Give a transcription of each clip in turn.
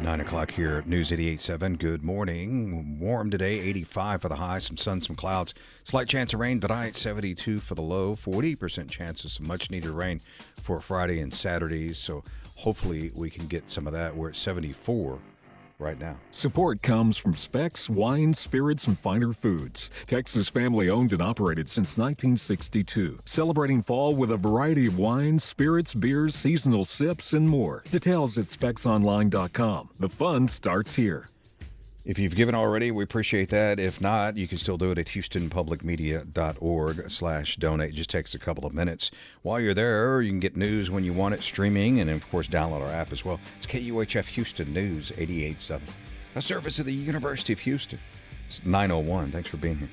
9 o'clock here at News 88.7. Good morning. Warm today, 85 for the high, some sun, some clouds. Slight chance of rain tonight, 72 for the low, 40% chance of some much-needed rain for Friday and Saturday. So hopefully we can get some of that. We're at 74 right now. Support comes from Specs Wine, Spirits, and Finer Foods. Texas family owned and operated since 1962. Celebrating fall with a variety of wines, spirits, beers, seasonal sips, and more. Details at specsonline.com. The fun starts here. If you've given already, we appreciate that. If not, you can still do it at houstonpublicmedia.org/donate. It just takes a couple of minutes. While you're there, you can get news when you want it streaming and, of course, download our app as well. It's KUHF Houston News 88.7, a service of the University of Houston. It's 9:01. Thanks for being here.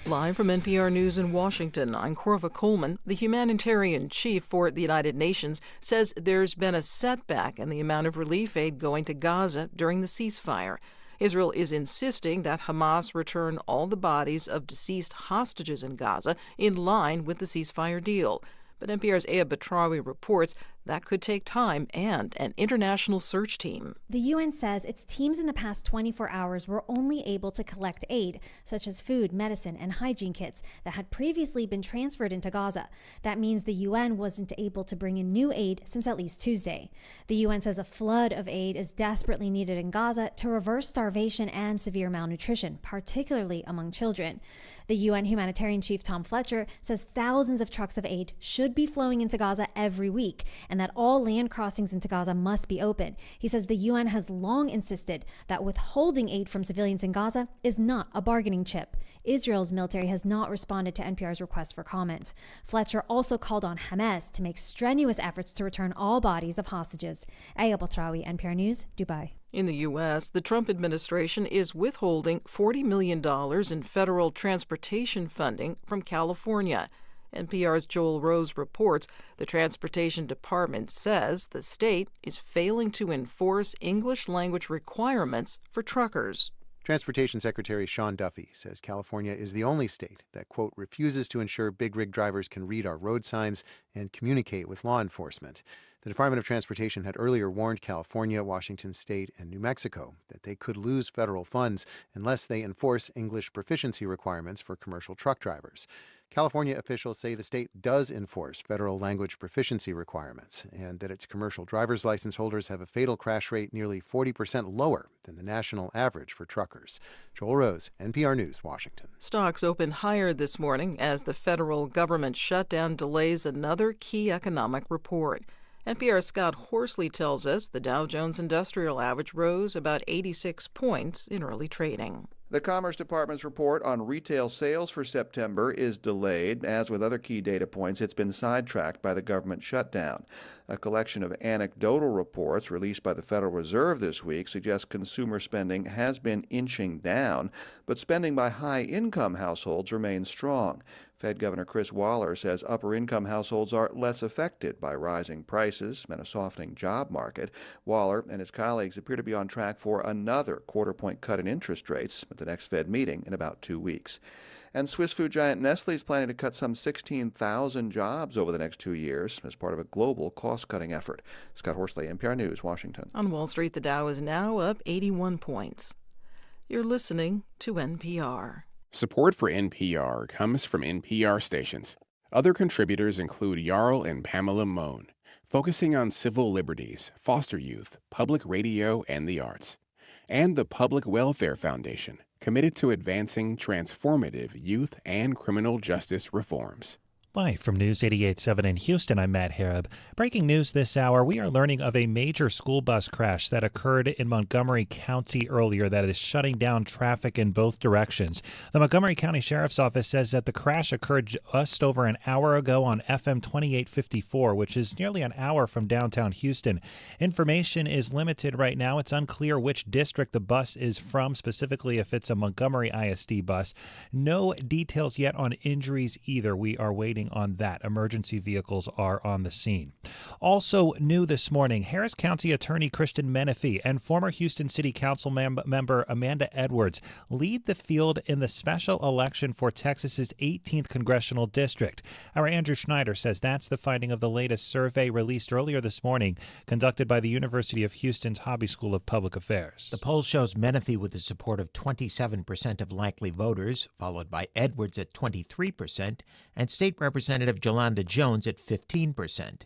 Live from NPR News in Washington, I'm Corva Coleman. The humanitarian chief for the United Nations says there's been a setback in the amount of relief aid going to Gaza during the ceasefire. Israel is insisting that Hamas return all the bodies of deceased hostages in Gaza in line with the ceasefire deal. But NPR's Aya Batrawi reports that could take time and an international search team. The UN says its teams in the past 24 hours were only able to collect aid, such as food, medicine, and hygiene kits that had previously been transferred into Gaza. That means the UN wasn't able to bring in new aid since at least Tuesday. The UN says a flood of aid is desperately needed in Gaza to reverse starvation and severe malnutrition, particularly among children. The UN humanitarian chief Tom Fletcher says thousands of trucks of aid should be flowing into Gaza every week, and that all land crossings into Gaza must be open. He says the UN has long insisted that withholding aid from civilians in Gaza is not a bargaining chip. Israel's military has not responded to NPR's request for comment. Fletcher also called on Hamas to make strenuous efforts to return all bodies of hostages. Aya Batrawi, NPR News, Dubai. In the U.S., the Trump administration is withholding $40 million in federal transportation funding from California. NPR's Joel Rose reports the Transportation Department says the state is failing to enforce English language requirements for truckers. Transportation Secretary Sean Duffy says California is the only state that, quote, refuses to ensure big rig drivers can read our road signs and communicate with law enforcement. The Department of Transportation had earlier warned California, Washington State, and New Mexico that they could lose federal funds unless they enforce English proficiency requirements for commercial truck drivers. California officials say the state does enforce federal language proficiency requirements and that its commercial driver's license holders have a fatal crash rate nearly 40% lower than the national average for truckers. Joel Rose, NPR News, Washington. Stocks opened higher this morning as the federal government shutdown delays another key economic report. NPR's Scott Horsley tells us the Dow Jones Industrial Average rose about 86 points in early trading. The Commerce Department's report on retail sales for September is delayed. As with other key data points, it's been sidetracked by the government shutdown. A collection of anecdotal reports released by the Federal Reserve this week suggests consumer spending has been inching down, but spending by high-income households remains strong. Fed Governor Chris Waller says upper-income households are less affected by rising prices and a softening job market. Waller and his colleagues appear to be on track for another quarter-point cut in interest rates at the next Fed meeting in about 2 weeks. And Swiss food giant Nestle is planning to cut some 16,000 jobs over the next 2 years as part of a global cost-cutting effort. Scott Horsley, NPR News, Washington. On Wall Street, the Dow is now up 81 points. You're listening to NPR. Support for NPR comes from NPR stations. Other contributors include Jarl and Pamela Mohn, focusing on civil liberties, foster youth, public radio, and the arts. And the Public Welfare Foundation, committed to advancing transformative youth and criminal justice reforms. Live from News 88.7 in Houston, I'm Matt Harrab. Breaking news this hour, we are learning of a major school bus crash that occurred in Montgomery County earlier that is shutting down traffic in both directions. The Montgomery County Sheriff's Office says that the crash occurred just over an hour ago on FM 2854, which is nearly an hour from downtown Houston. Information is limited right now. It's unclear which district the bus is from, specifically if it's a Montgomery ISD bus. No details yet on injuries either. We are waiting waiting on that. Emergency vehicles are on the scene. Also new this morning, Harris County Attorney Christian Menefee and former Houston City Council member Amanda Edwards lead the field in the special election for Texas's 18th congressional district. Our Andrew Schneider says that's the finding of the latest survey released earlier this morning, conducted by the University of Houston's Hobby School of Public Affairs. The poll shows Menefee with the support of 27% of likely voters, followed by Edwards at 23%, and State Representative Jolanda Jones at 15%.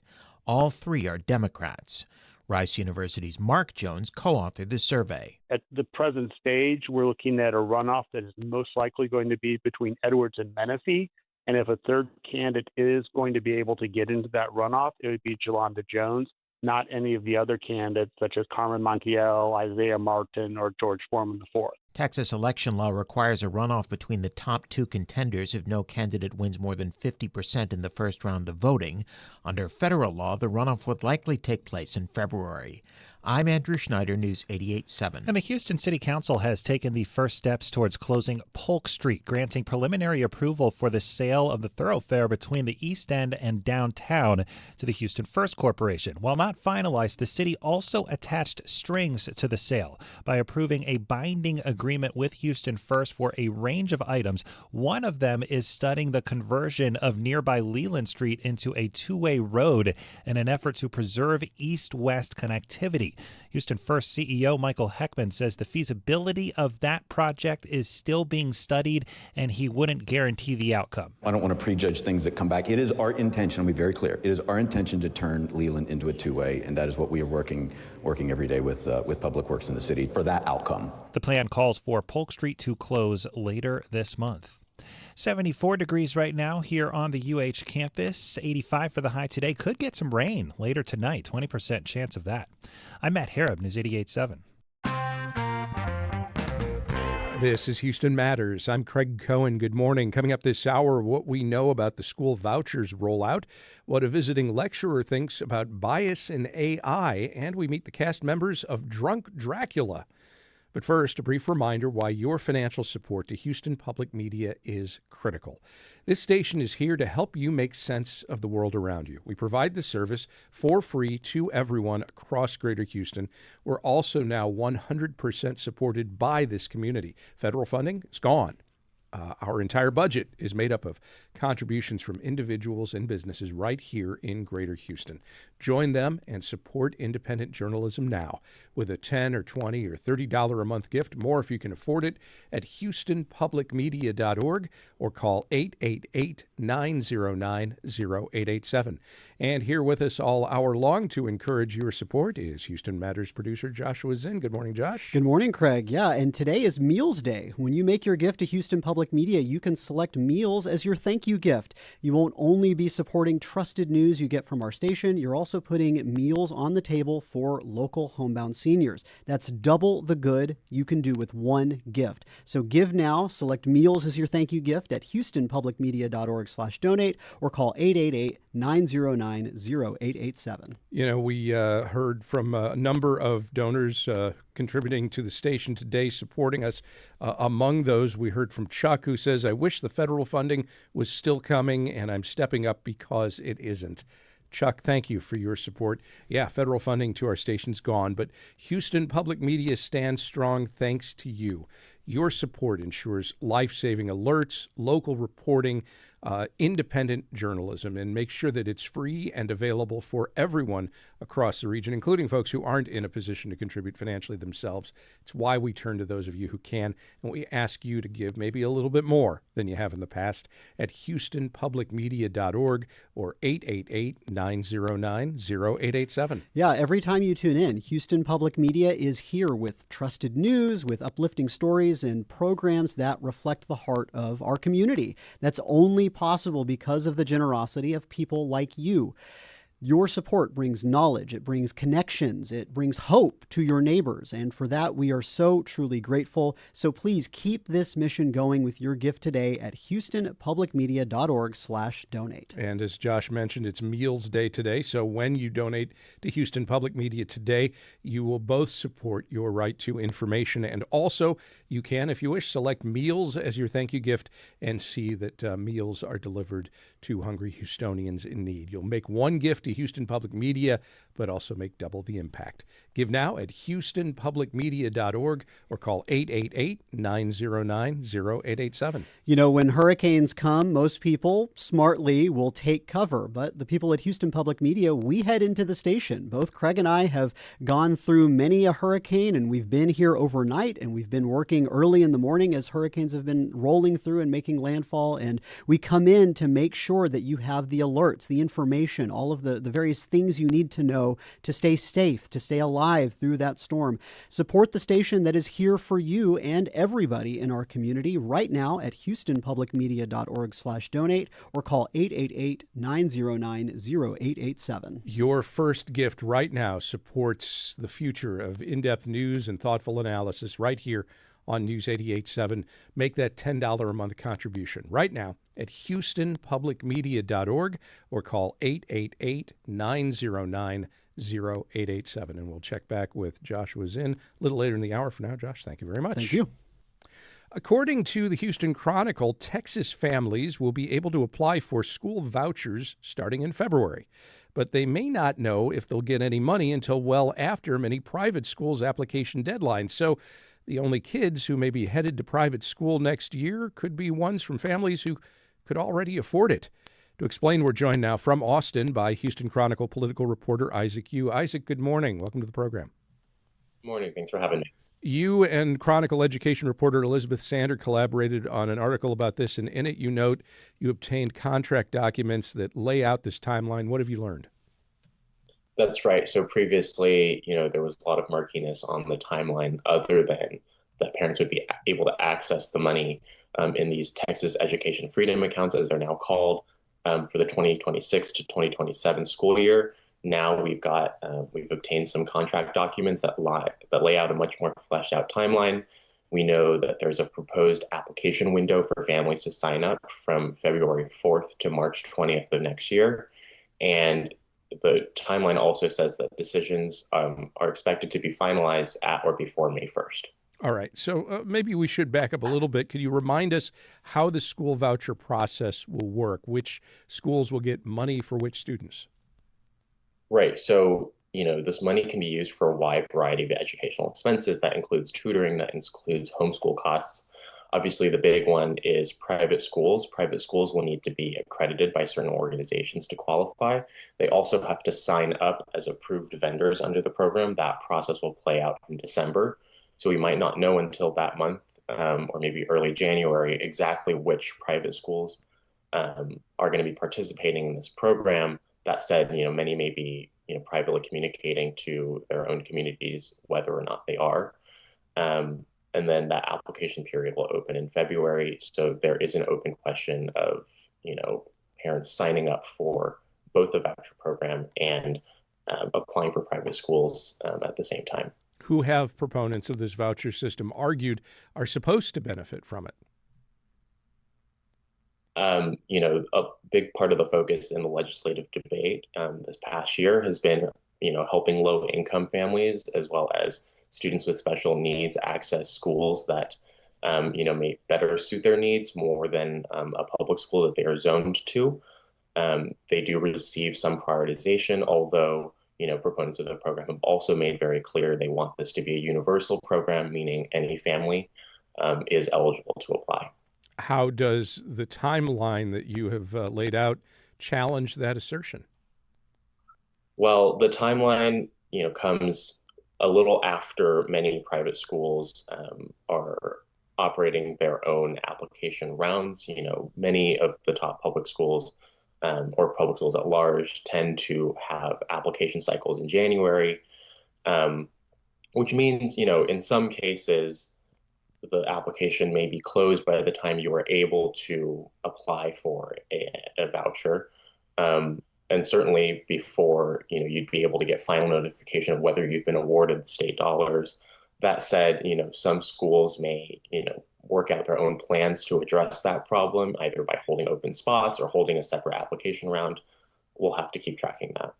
All three are Democrats. Rice University's Mark Jones co-authored the survey. At the present stage, we're looking at a runoff that is most likely going to be between Edwards and Menefee. And if a third candidate is going to be able to get into that runoff, it would be Jolanda Jones, not any of the other candidates such as Carmen Montiel, Isaiah Martin, or George Foreman IV. Texas election law requires a runoff between the top two contenders if no candidate wins more than 50% in the first round of voting. Under federal law, the runoff would likely take place in February. I'm Andrew Schneider, News 88.7. And the Houston City Council has taken the first steps towards closing Polk Street, granting preliminary approval for the sale of the thoroughfare between the East End and downtown to the Houston First Corporation. While not finalized, the city also attached strings to the sale by approving a binding agreement with Houston First for a range of items. One of them is studying the conversion of nearby Leland Street into a two-way road in an effort to preserve east-west connectivity. Houston First CEO Michael Heckman says the feasibility of that project is still being studied, and he wouldn't guarantee the outcome. I don't want to prejudge things that come back. It is our intention, I'll be very clear, it is our intention to turn Leland into a two-way, and that is what we are working every day with Public Works in the city for that outcome. The plan calls for Polk Street to close later this month. 74 degrees right now here on the UH campus. 85 for the high today. Could get some rain later tonight. 20% chance of that. I'm Matt Harrop, News 88.7. This is Houston Matters. I'm Craig Cohen. Good morning. Coming up this hour, what we know about the school vouchers rollout, what a visiting lecturer thinks about bias in AI, and we meet the cast members of Drunk Dracula. But first, a brief reminder why your financial support to Houston Public Media is critical. This station is here to help you make sense of the world around you. We provide the service for free to everyone across Greater Houston. We're also now 100% supported by this community. Federal funding is gone. Our entire budget is made up of contributions from individuals and businesses right here in Greater Houston. Join them and support independent journalism now with a $10 or $20 or $30 a month gift, more if you can afford it, at houstonpublicmedia.org or call 888-909-0887. And here with us all hour long to encourage your support is Houston Matters producer Joshua Zinn. Good morning, Josh. Good morning, Craig. Yeah, and today is Meals Day. When you make your gift to Houston Public Media, you can select meals as your thank you gift. You won't only be supporting trusted news you get from our station, you're also putting meals on the table for local homebound seniors. That's double the good you can do with one gift. So give now, select meals as your thank you gift at houstonpublicmedia.org/donate or call 888-909-0887. You know, we heard from a number of donors contributing to the station today, supporting us. Among those, we heard from Chuck, who says, I wish the federal funding was still coming, and I'm stepping up because it isn't. Chuck, thank you for your support. Yeah, federal funding to our station's gone, but Houston Public Media stands strong thanks to you. Your support ensures life-saving alerts, local reporting, independent journalism, and make sure that it's free and available for everyone across the region, including folks who aren't in a position to contribute financially themselves. It's why we turn to those of you who can, and we ask you to give maybe a little bit more than you have in the past at houstonpublicmedia.org or 888-909-0887. Yeah, every time you tune in, Houston Public Media is here with trusted news, with uplifting stories and programs that reflect the heart of our community. That's only possible because of the generosity of people like you. Your support brings knowledge, it brings connections, it brings hope to your neighbors, and for that we are so truly grateful. So please keep this mission going with your gift today at houstonpublicmedia.org/donate. And as Josh mentioned, it's Meals Day today, so when you donate to Houston Public Media today, you will both support your right to information, and also you can, if you wish, select meals as your thank you gift and see that meals are delivered to hungry Houstonians in need. You'll make one gift to Houston Public Media, but also make double the impact. Give now at houstonpublicmedia.org or call 888-909-0887. You know, when hurricanes come, most people smartly will take cover, but the people at Houston Public Media, we head into the station. Both Craig and I have gone through many a hurricane, and we've been here overnight, and we've been working early in the morning as hurricanes have been rolling through and making landfall, and we come in to make sure that you have the alerts, the information, all of the various things you need to know to stay safe, to stay alive through that storm. Support the station that is here for you and everybody in our community right now at houstonpublicmedia.org/donate or call 888-909-0887. Your first gift right now supports the future of in-depth news and thoughtful analysis right here on News 88.7. Make that $10 a month contribution right now at houstonpublicmedia.org or call 888-909-0887. And we'll check back with Joshua Zinn a little later in the hour. For now, Josh, thank you very much. Thank you. According to the Houston Chronicle, Texas families will be able to apply for school vouchers starting in February, but they may not know if they'll get any money until well after many private schools' application deadlines. So the only kids who may be headed to private school next year could be ones from families who could already afford it. To explain, we're joined now from Austin by Houston Chronicle political reporter Isaac Yu. Isaac, good morning. Welcome to the program. Good morning. Thanks for having me. You and Chronicle education reporter Elizabeth Sander collaborated on an article about this, and in it you note you obtained contract documents that lay out this timeline. What have you learned? That's right. So previously, there was a lot of murkiness on the timeline other than that parents would be able to access the money in these Texas Education Freedom accounts, as they're now called, for the 2026 to 2027 school year. Now we've obtained some contract documents that lay out a much more fleshed out timeline. We know that there's a proposed application window for families to sign up from February 4th to March 20th of next year. And the timeline also says that decisions are expected to be finalized at or before May 1st. All right. So maybe we should back up a little bit. Could you remind us how the school voucher process will work? Which schools will get money for which students? Right. So, this money can be used for a wide variety of educational expenses. That includes tutoring, that includes homeschool costs. Obviously, the big one is private schools. Private schools will need to be accredited by certain organizations to qualify. They also have to sign up as approved vendors under the program. That process will play out in December. So we might not know until that month or maybe early January exactly which private schools are going to be participating in this program. That said, many may be privately communicating to their own communities whether or not they are. And then that application period will open in February. So there is an open question of, parents signing up for both the voucher program and applying for private schools at the same time. Who have proponents of this voucher system argued are supposed to benefit from it? A big part of the focus in the legislative debate this past year has been, helping low-income families as well as students with special needs access schools that, may better suit their needs more than a public school that they are zoned to. They do receive some prioritization, although, proponents of the program have also made very clear they want this to be a universal program, meaning any family is eligible to apply. How does the timeline that you have laid out challenge that assertion? Well, the timeline, comes a little after many private schools are operating their own application rounds. Many of the top public schools or public schools at large tend to have application cycles in January, which means, in some cases, the application may be closed by the time you are able to apply for a voucher. And and certainly before, you'd be able to get final notification of whether you've been awarded the state dollars. That said, some schools may, work out their own plans to address that problem, either by holding open spots or holding a separate application round. We'll have to keep tracking that.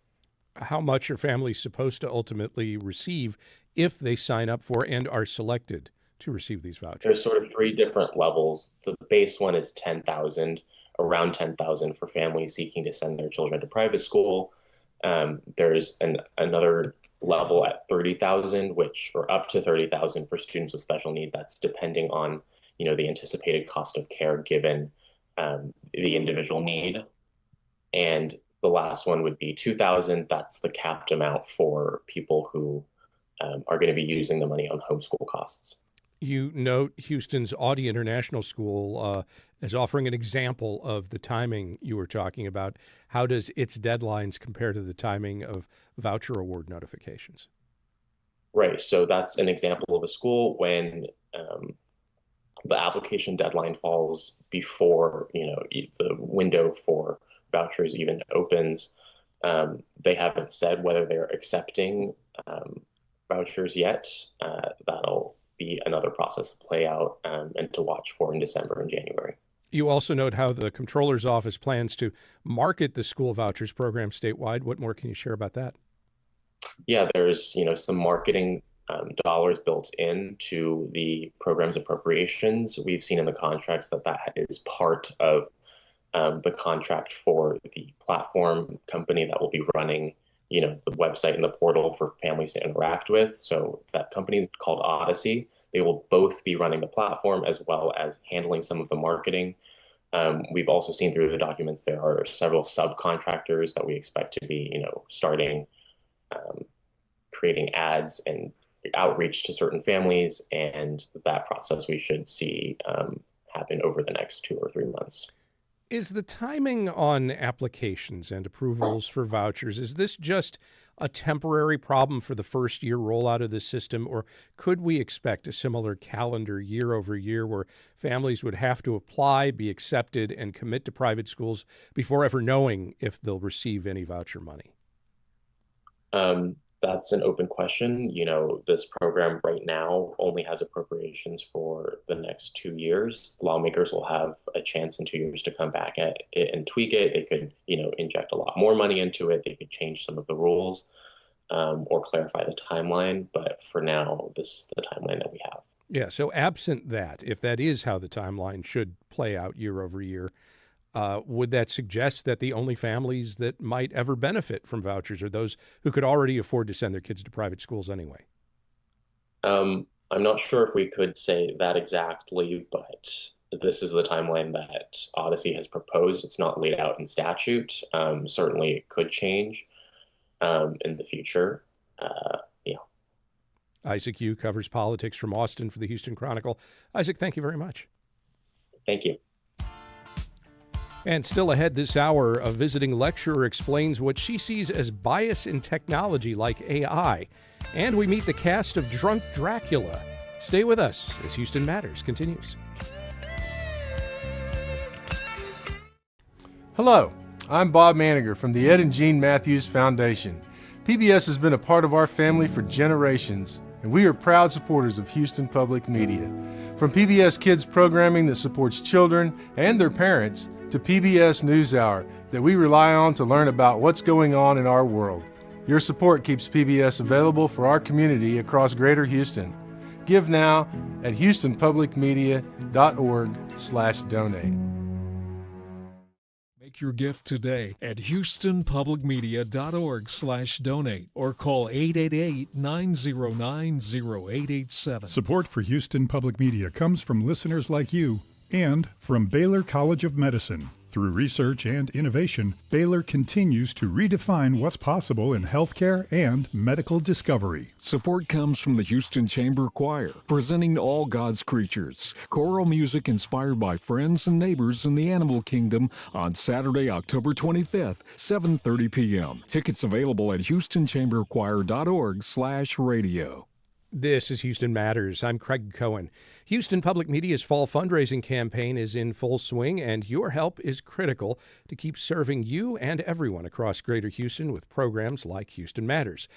How much are families supposed to ultimately receive if they sign up for and are selected to receive these vouchers? There's sort of three different levels. The base one is 10,000, around 10,000 for families seeking to send their children to private school. There's another level at 30,000, or up to 30,000 for students with special need. That's depending on, the anticipated cost of care given the individual need. And the last one would be 2,000. That's the capped amount for people who are going to be using the money on homeschool costs. You note Houston's Audie International School as offering an example of the timing you were talking about. How does its deadlines compare to the timing of voucher award notifications? Right. So that's an example of a school when the application deadline falls before, the window for vouchers even opens. They haven't said whether they're accepting vouchers yet. That'll be another process to play out and to watch for in December and January. You also note how the Comptroller's Office plans to market the school vouchers program statewide. What more can you share about that? Yeah, there's, some marketing dollars built into the program's appropriations. We've seen in the contracts that is part of the contract for the platform company that will be running, the website and the portal for families to interact with. So that company is called Odyssey. They will both be running the platform as well as handling some of the marketing. We've also seen through the documents there are several subcontractors that we expect to be, starting creating ads and outreach to certain families, and that process we should see happen over the next 2 or 3 months. Is the timing on applications and approvals for vouchers, is this just a temporary problem for the first year rollout of this system, or could we expect a similar calendar year over year where families would have to apply, be accepted, and commit to private schools before ever knowing if they'll receive any voucher money? That's an open question. This program right now only has appropriations for the next 2 years. Lawmakers will have a chance in 2 years to come back at it and tweak it. They could, inject a lot more money into it. They could change some of the rules or clarify the timeline. But for now, this is the timeline that we have. Yeah. So absent that, if that is how the timeline should play out year over year, would that suggest that the only families that might ever benefit from vouchers are those who could already afford to send their kids to private schools anyway? I'm not sure if we could say that exactly, but this is the timeline that Odyssey has proposed. It's not laid out in statute. Certainly it could change in the future. Yeah. Isaac Yu covers politics from Austin for the Houston Chronicle. Isaac, thank you very much. Thank you. And still ahead this hour, a visiting lecturer explains what she sees as bias in technology like AI. And we meet the cast of Drunk Dracula. Stay with us as Houston Matters continues. Hello, I'm Bob Maniger from the Ed and Jean Matthews Foundation. PBS has been a part of our family for generations, and we are proud supporters of Houston Public Media. From PBS Kids programming that supports children and their parents, to PBS NewsHour that we rely on to learn about what's going on in our world. Your support keeps PBS available for our community across Greater Houston. Give now at houstonpublicmedia.org/donate. Make your gift today at houstonpublicmedia.org/donate or call 888-909-0887. Support for Houston Public Media comes from listeners like you and from Baylor College of Medicine. Through research and innovation, Baylor continues to redefine what's possible in healthcare and medical discovery. Support comes from the Houston Chamber Choir, presenting All God's Creatures, choral music inspired by friends and neighbors in the animal kingdom on Saturday, October 25th, 7:30 p.m. Tickets available at houstonchamberchoir.org/radio. This is Houston Matters. I'm Craig Cohen. Houston Public Media's fall fundraising campaign is in full swing, and your help is critical to keep serving you and everyone across Greater Houston with programs like Houston Matters.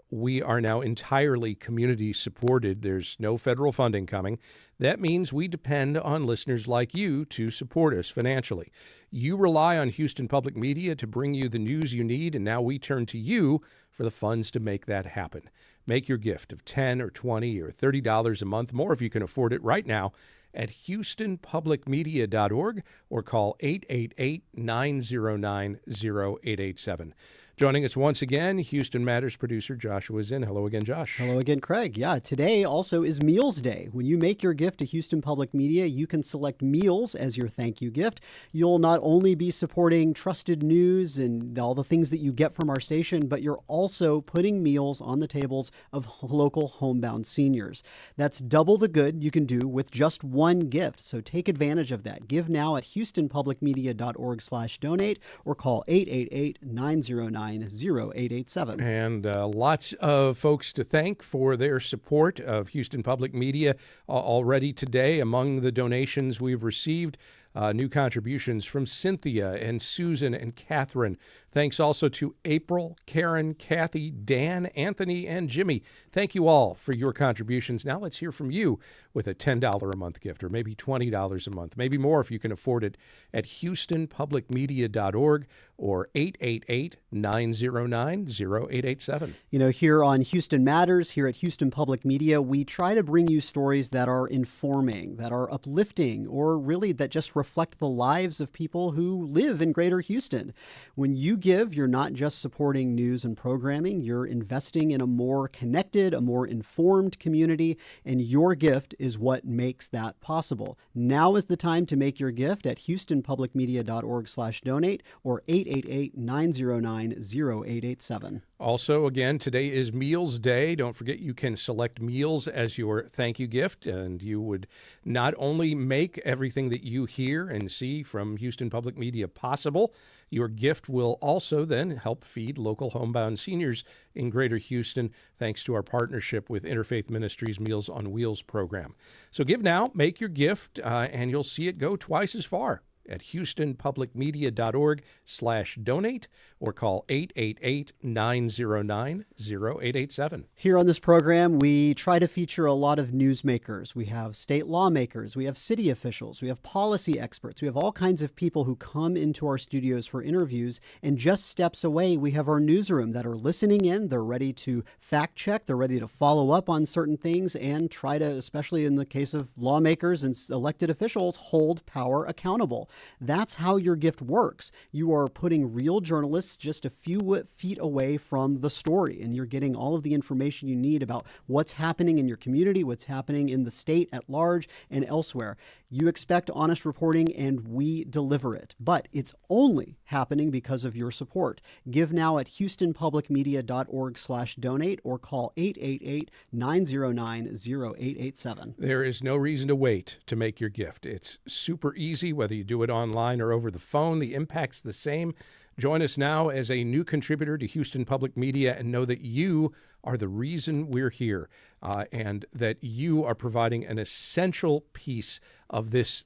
We are now entirely community supported. There's no federal funding coming. That means we depend on listeners like you to support us financially. You rely on Houston Public Media to bring you the news you need, and now we turn to you for the funds to make that happen. Make your gift of $10 or $20 or $30 a month, more if you can afford it right now, at houstonpublicmedia.org or call 888-909-0887. Joining us once again, Houston Matters producer Joshua Zinn. Hello again, Josh. Hello again, Craig. Yeah, today also is Meals Day. When you make your gift to Houston Public Media, you can select meals as your thank you gift. You'll not only be supporting trusted news and all the things that you get from our station, but you're also putting meals on the tables of local homebound seniors. That's double the good you can do with just one gift. So take advantage of that. Give now at houstonpublicmedia.org/donate or call 888-909-0887. And lots of folks to thank for their support of Houston Public Media already today. Among the donations we've received, new contributions from Cynthia and Susan and Catherine. Thanks also to April, Karen, Kathy, Dan, Anthony, and Jimmy. Thank you all for your contributions. Now let's hear from you with a $10 a month gift, or maybe $20 a month, maybe more if you can afford it, at houstonpublicmedia.org or 888-909-0887. You know, here on Houston Matters, here at Houston Public Media, we try to bring you stories that are informing, that are uplifting, or really that just reflect the lives of people who live in Greater Houston. When you give, you're not just supporting news and programming, you're investing in a more connected, a more informed community, and your gift is what makes that possible. Now is the time to make your gift at houstonpublicmedia.org/donate or 888-909-0887. Also, again, today is Meals Day. Don't forget you can select meals as your thank you gift, and you would not only make everything that you hear and see from Houston Public Media possible, your gift will also then help feed local homebound seniors in Greater Houston, thanks to our partnership with Interfaith Ministries Meals on Wheels program. So give now, make your gift, and you'll see it go twice as far at houstonpublicmedia.org/donate or call 888-909-0887. Here on this program, we try to feature a lot of newsmakers. We have state lawmakers, we have city officials, we have policy experts, we have all kinds of people who come into our studios for interviews, and just steps away, we have our newsroom that are listening in. They're ready to fact check, they're ready to follow up on certain things and try to, especially in the case of lawmakers and elected officials, hold power accountable. That's how your gift works. You are putting real journalists just a few feet away from the story, and you're getting all of the information you need about what's happening in your community, what's happening in the state at large and elsewhere. You expect honest reporting, and we deliver it. But it's only happening because of your support. Give now at houstonpublicmedia.org/donate or call 888-909-0887. There is no reason to wait to make your gift. It's super easy, whether you do it online or over the phone. The impact's the same. Join us now as a new contributor to Houston Public Media and know that you are the reason we're here, and that you are providing an essential piece of this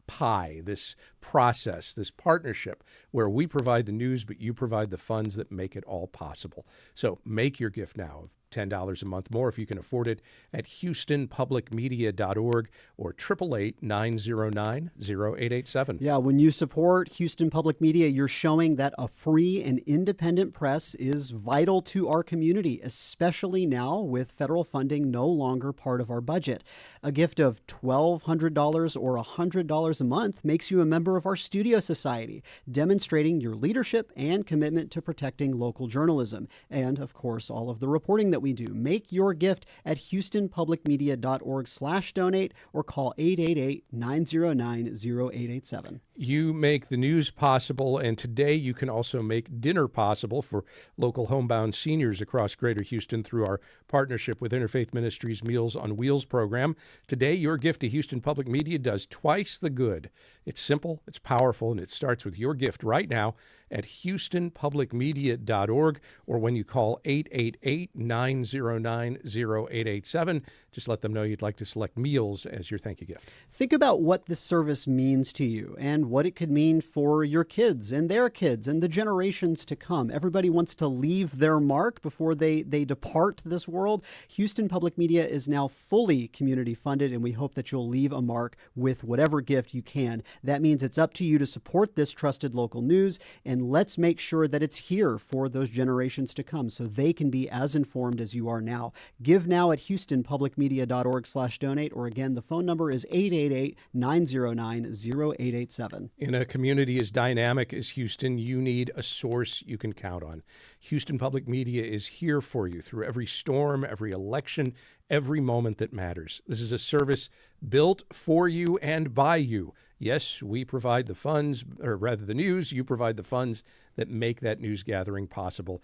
pie, this process, this partnership where we provide the news, but you provide the funds that make it all possible. So make your gift now of $10 a month, more if you can afford it, at houstonpublicmedia.org or 888-909-0887. Yeah, when you support Houston Public Media, you're showing that a free and independent press is vital to our community, especially now with federal funding no longer part of our budget. A gift of $1,200 or $100 a month makes you a member of our Studio Society, demonstrating your leadership and commitment to protecting local journalism. And, of course, all of the reporting that we do. Make your gift at houstonpublicmedia.org/donate or call 888-909-0887. You make the news possible, and today you can also make dinner possible for local homebound seniors across Greater Houston through our partnership with Interfaith Ministries Meals on Wheels program. Today, your gift to Houston Public Media does twice the good. It's simple, it's powerful, and it starts with your gift right now at houstonpublicmedia.org, or when you call 888-909-0887. Just let them know you'd like to select meals as your thank you gift. Think about what this service means to you and what it could mean for your kids and their kids and the generations to come. Everybody wants to leave their mark before they depart this world. Houston Public Media is now fully community funded, and we hope that you'll leave a mark with whatever gift you can. That means it's up to you to support this trusted local news, and let's make sure that it's here for those generations to come so they can be as informed as you are now. Give now at houstonpublicmedia.org/donate, or again, the phone number is 888-909-0887. In a community as dynamic as Houston, you need a source you can count on. Houston Public Media is here for you through every storm, every election, every moment that matters. This is a service built for you and by you. Yes, we provide the funds, or rather the news. You provide the funds that make that news gathering possible.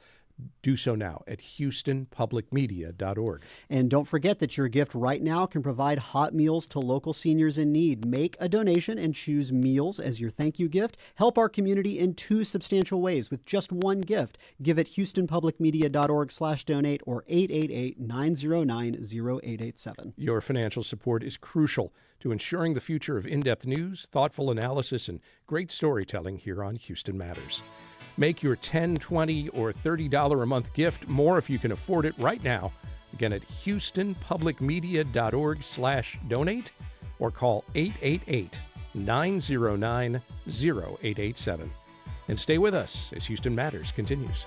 Do so now at houstonpublicmedia.org. And don't forget that your gift right now can provide hot meals to local seniors in need. Make a donation and choose meals as your thank you gift. Help our community in two substantial ways with just one gift. Give at houstonpublicmedia.org/donate or 888-909-0887. Your financial support is crucial to ensuring the future of in-depth news, thoughtful analysis, and great storytelling here on Houston Matters. Make your $10, $20, or $30 a month gift more if you can afford it right now. Again, at houstonpublicmedia.org/donate or call 888-909-0887. And stay with us as Houston Matters continues.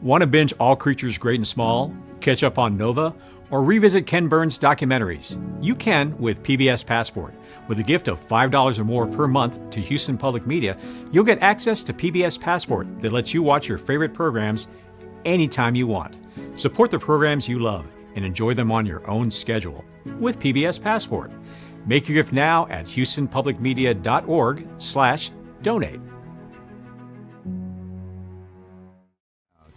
Want to binge All Creatures Great and Small, catch up on Nova, or revisit Ken Burns' documentaries? You can with PBS Passport. With a gift of $5 or more per month to Houston Public Media, you'll get access to PBS Passport that lets you watch your favorite programs anytime you want. Support the programs you love and enjoy them on your own schedule with PBS Passport. Make your gift now at houstonpublicmedia.org/donate.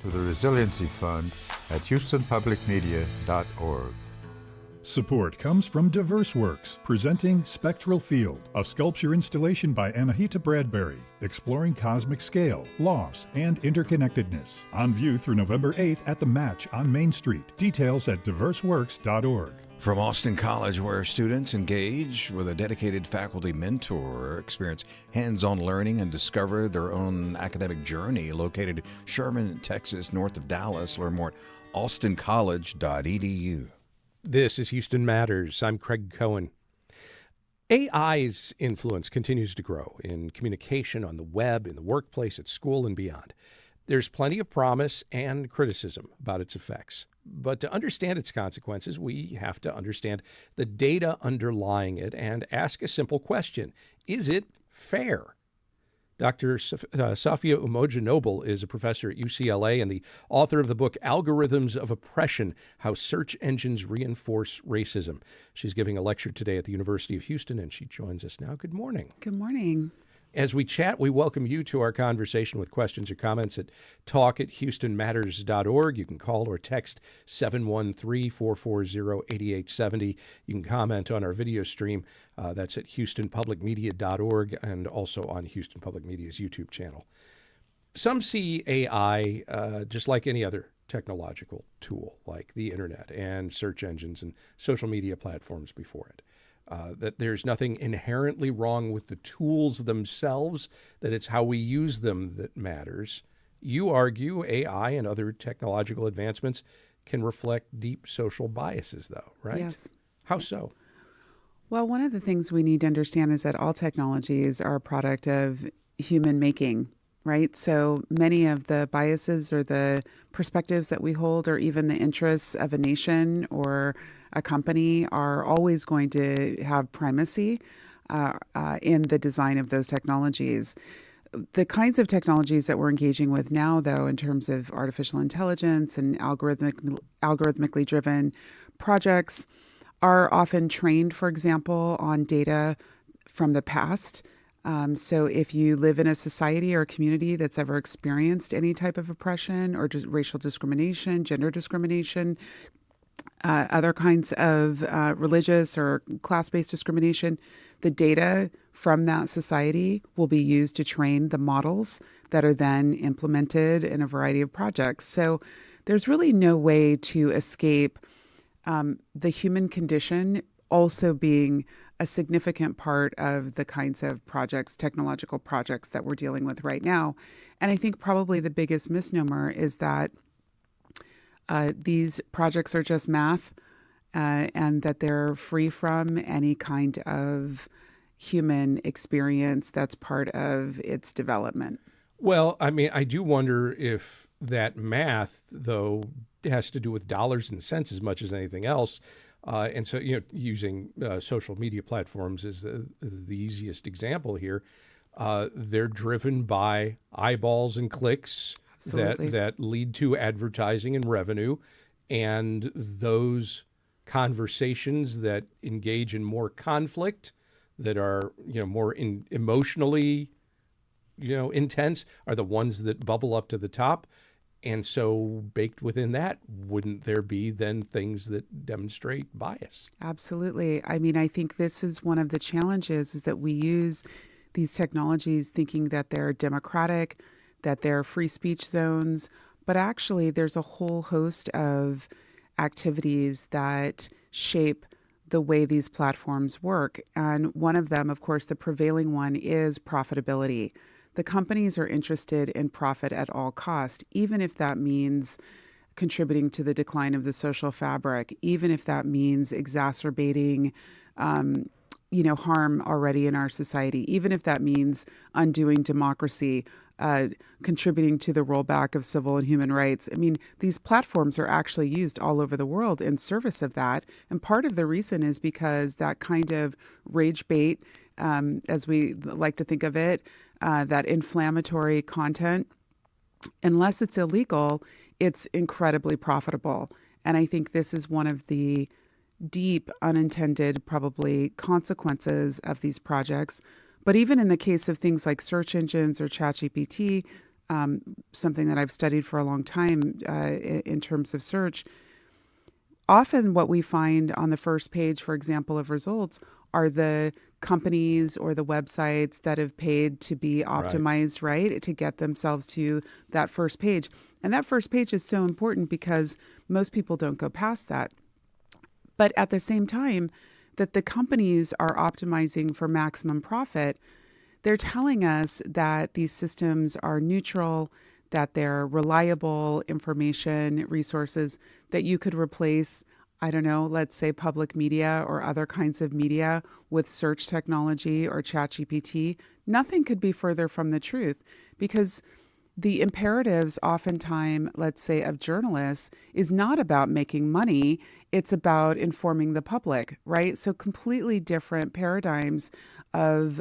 To the Resiliency Fund at houstonpublicmedia.org. Support comes from Diverse Works, presenting Spectral Field, a sculpture installation by Anahita Bradbury, exploring cosmic scale, loss, and interconnectedness. On view through November 8th at The Match on Main Street. Details at diverseworks.org. From Austin College, where students engage with a dedicated faculty mentor, experience hands-on learning, and discover their own academic journey, located Sherman, Texas, north of Dallas. Learn more at austincollege.edu. This is Houston Matters. I'm Craig Cohen. AI's influence continues to grow in communication on the web, in the workplace, at school, and beyond. There's plenty of promise and criticism about its effects. But to understand its consequences, we have to understand the data underlying it and ask a simple question. Is it fair? Dr. Safiya Umoja Noble is a professor at UCLA and the author of the book Algorithms of Oppression, How Search Engines Reinforce Racism. She's giving a lecture today at the University of Houston, and she joins us now. Good morning. Good morning. As we chat, we welcome you to our conversation with questions or comments at talk@houstonmatters.org. You can call or text 713-440-8870. You can comment on our video stream. That's at houstonpublicmedia.org and also on Houston Public Media's YouTube channel. Some see AI just like any other technological tool, like the internet and search engines and social media platforms before it. That there's nothing inherently wrong with the tools themselves, that it's how we use them that matters. You argue AI and other technological advancements can reflect deep social biases, though, right? Yes. How so? Well, one of the things we need to understand is that all technologies are a product of human making, right? So many of the biases or the perspectives that we hold, or even the interests of a nation or a company, are always going to have primacy in the design of those technologies. The kinds of technologies that we're engaging with now, though, in terms of artificial intelligence and algorithmically driven projects, are often trained, for example, on data from the past. So if you live in a society or a community that's ever experienced any type of oppression or just racial discrimination, gender discrimination, other kinds of religious or class-based discrimination, the data from that society will be used to train the models that are then implemented in a variety of projects. So there's really no way to escape the human condition also being a significant part of the kinds of projects, technological projects that we're dealing with right now. And I think probably the biggest misnomer is that these projects are just math and that they're free from any kind of human experience that's part of its development. Well, I mean, I do wonder if that math, though, has to do with dollars and cents as much as anything else. And so, using social media platforms is the easiest example here. They're driven by eyeballs and clicks that lead to advertising and revenue. And those conversations that engage in more conflict, that are, more emotionally, intense, are the ones that bubble up to the top. And so baked within that, wouldn't there be then things that demonstrate bias? Absolutely. I mean, I think this is one of the challenges, is that we use these technologies thinking that they're democratic, that they're free speech zones, but actually there's a whole host of activities that shape the way these platforms work. And one of them, of course, the prevailing one, is profitability. The companies are interested in profit at all cost, even if that means contributing to the decline of the social fabric, even if that means exacerbating, harm already in our society, even if that means undoing democracy, contributing to the rollback of civil and human rights. I mean, these platforms are actually used all over the world in service of that. And part of the reason is because that kind of rage bait, as we like to think of it, that inflammatory content, unless it's illegal, it's incredibly profitable. And I think this is one of the deep unintended, probably, consequences of these projects. But even in the case of things like search engines or ChatGPT, something that I've studied for a long time in terms of search, often what we find on the first page, for example, of results are the companies or the websites that have paid to be optimized, right, to get themselves to that first page. And that first page is so important because most people don't go past that. But at the same time that the companies are optimizing for maximum profit, they're telling us that these systems are neutral, that they're reliable information resources, that you could replace, I don't know, let's say public media or other kinds of media with search technology or ChatGPT. Nothing could be further from the truth, because the imperatives oftentimes, let's say, of journalists is not about making money. It's about informing the public, right? So completely different paradigms of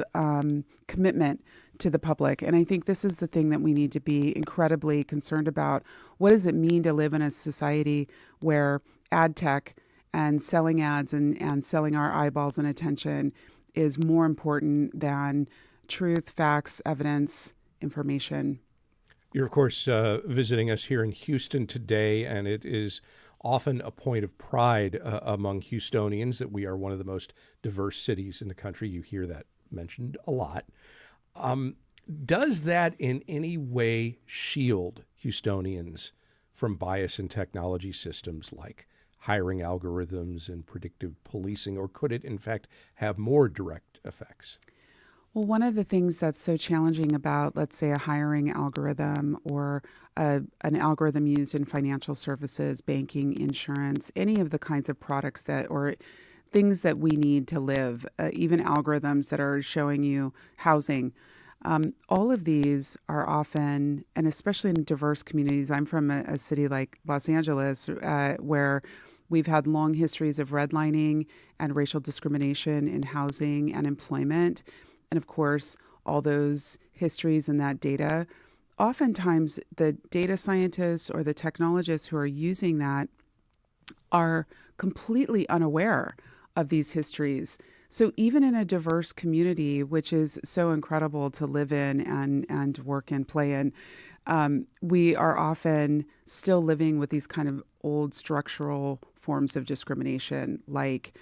commitment to the public. And I think this is the thing that we need to be incredibly concerned about. What does it mean to live in a society where ad tech and selling ads and selling our eyeballs and attention is more important than truth, facts, evidence, information? You're, of course, visiting us here in Houston today, and it is often a point of pride among Houstonians that we are one of the most diverse cities in the country. You hear that mentioned a lot. Does that in any way shield Houstonians from bias in technology systems like hiring algorithms and predictive policing, or could it, in fact, have more direct effects? Well, one of the things that's so challenging about, let's say, a hiring algorithm or an algorithm used in financial services, banking, insurance, any of the kinds of products that, or things that we need to live, even algorithms that are showing you housing, all of these are often, and especially in diverse communities. I'm from a city like Los Angeles, where we've had long histories of redlining and racial discrimination in housing and employment. And of course, all those histories and that data, oftentimes the data scientists or the technologists who are using that are completely unaware of these histories. So even in a diverse community, which is so incredible to live in and work and play in, we are often still living with these kind of old structural forms of discrimination, like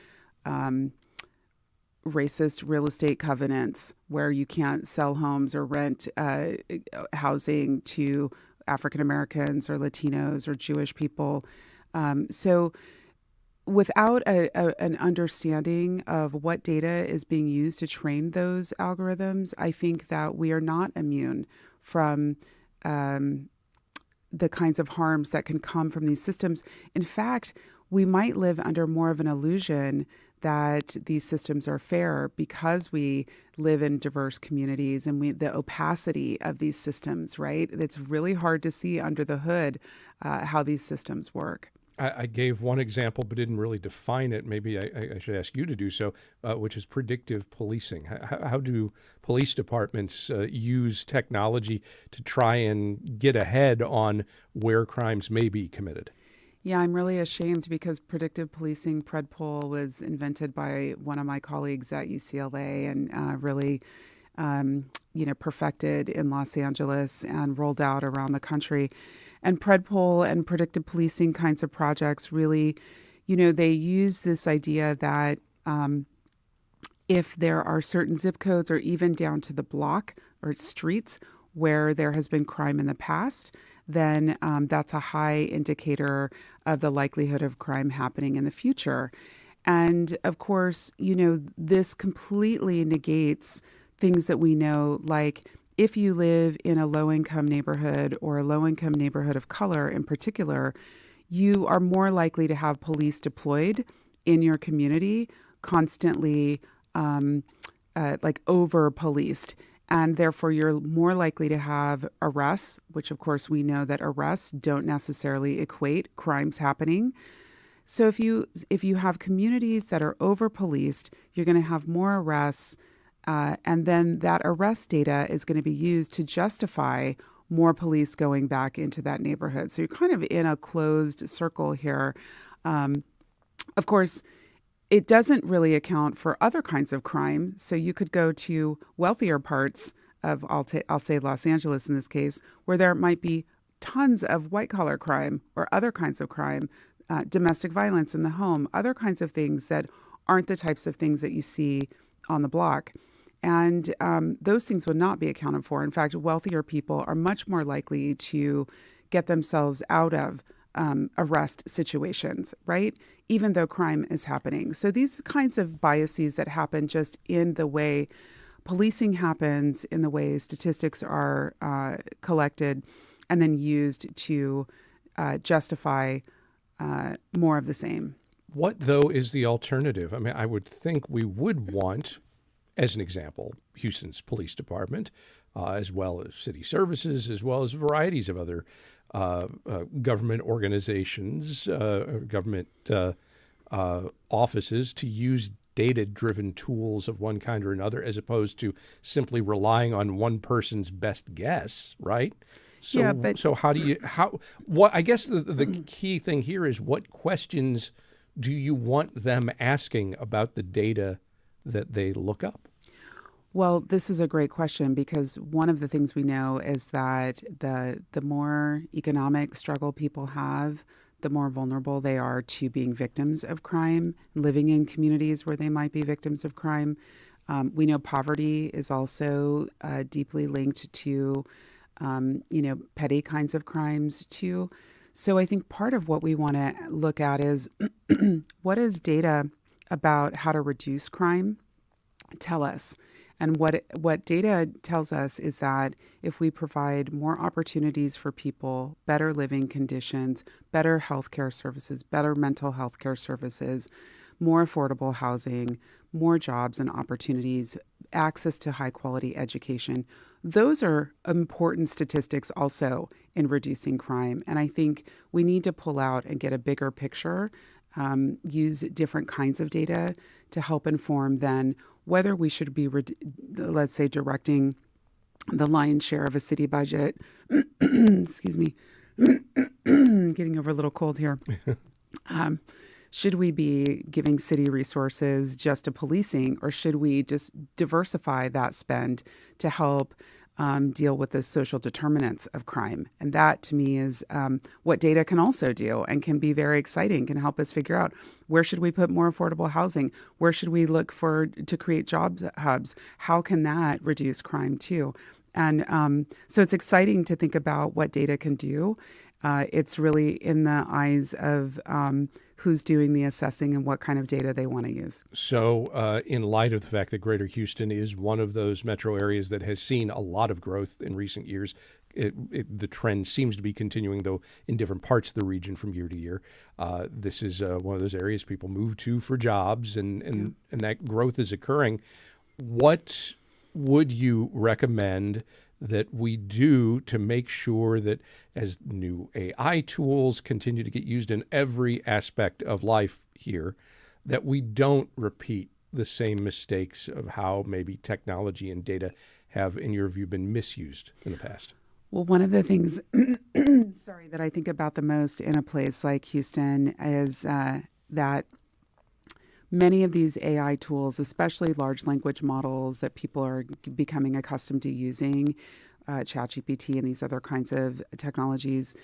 racist real estate covenants where you can't sell homes or rent housing to African Americans or Latinos or Jewish people. So without an understanding of what data is being used to train those algorithms, I think that we are not immune from the kinds of harms that can come from these systems. In fact, we might live under more of an illusion that these systems are fair because we live in diverse communities and the opacity of these systems, right? It's really hard to see under the hood how these systems work. I gave one example but didn't really define it. Maybe I should ask you to do so, which is predictive policing. How do police departments use technology to try and get ahead on where crimes may be committed? Yeah, I'm really ashamed because predictive policing, PredPol, was invented by one of my colleagues at UCLA and really perfected in Los Angeles and rolled out around the country. And PredPol and predictive policing kinds of projects really, they use this idea that if there are certain zip codes or even down to the block or streets where there has been crime in the past, then that's a high indicator of the likelihood of crime happening in the future. And of course, this completely negates things that we know, like if you live in a low-income neighborhood or a low-income neighborhood of color in particular, you are more likely to have police deployed in your community, constantly over-policed. And therefore, you're more likely to have arrests, which of course we know that arrests don't necessarily equate crimes happening. So if you have communities that are over-policed, you're going to have more arrests. And then that arrest data is going to be used to justify more police going back into that neighborhood. So you're kind of in a closed circle here. Of course, it doesn't really account for other kinds of crime. So you could go to wealthier parts of, I'll say Los Angeles in this case, where there might be tons of white-collar crime or other kinds of crime, domestic violence in the home, other kinds of things that aren't the types of things that you see on the block. And those things would not be accounted for. In fact, wealthier people are much more likely to get themselves out of arrest situations, right? Even though crime is happening. So these kinds of biases that happen just in the way policing happens, in the way statistics are collected and then used to justify more of the same. What, though, is the alternative? I mean, I would think we would want, as an example, Houston's police department, as well as city services, as well as varieties of other government organizations, government offices to use data-driven tools of one kind or another, as opposed to simply relying on one person's best guess, right? So, yeah, but so I guess the key thing here is, what questions do you want them asking about the data that they look up? Well, this is a great question, because one of the things we know is that the more economic struggle people have, the more vulnerable they are to being victims of crime, living in communities where they might be victims of crime. We know poverty is also deeply linked to, petty kinds of crimes too. So I think part of what we want to look at is what is data about how to reduce crime tell us? And what data tells us is that if we provide more opportunities for people, better living conditions, better healthcare services, better mental health care services, more affordable housing, more jobs and opportunities, access to high quality education, those are important statistics also in reducing crime. And I think we need to pull out and get a bigger picture, use different kinds of data to help inform then whether we should be, let's say, directing the lion's share of a city budget. Excuse me, getting over a little cold here. Should we be giving city resources just to policing, or should we just diversify that spend to help deal with the social determinants of crime. And that, to me, is what data can also do and can be very exciting, can help us figure out where should we put more affordable housing? Where should we look to create job hubs? How can that reduce crime too? And so it's exciting to think about what data can do. It's really in the eyes of who's doing the assessing and what kind of data they want to use. So in light of the fact that Greater Houston is one of those metro areas that has seen a lot of growth in recent years, the trend seems to be continuing, though, in different parts of the region from year to year. This is one of those areas people move to for jobs, and that growth is occurring. What would you recommend that we do to make sure that as new AI tools continue to get used in every aspect of life here, that we don't repeat the same mistakes of how maybe technology and data have, in your view, been misused in the past? Well, one of the things, that I think about the most in a place like Houston is that many of these AI tools, especially large language models that people are becoming accustomed to using, ChatGPT and these other kinds of technologies,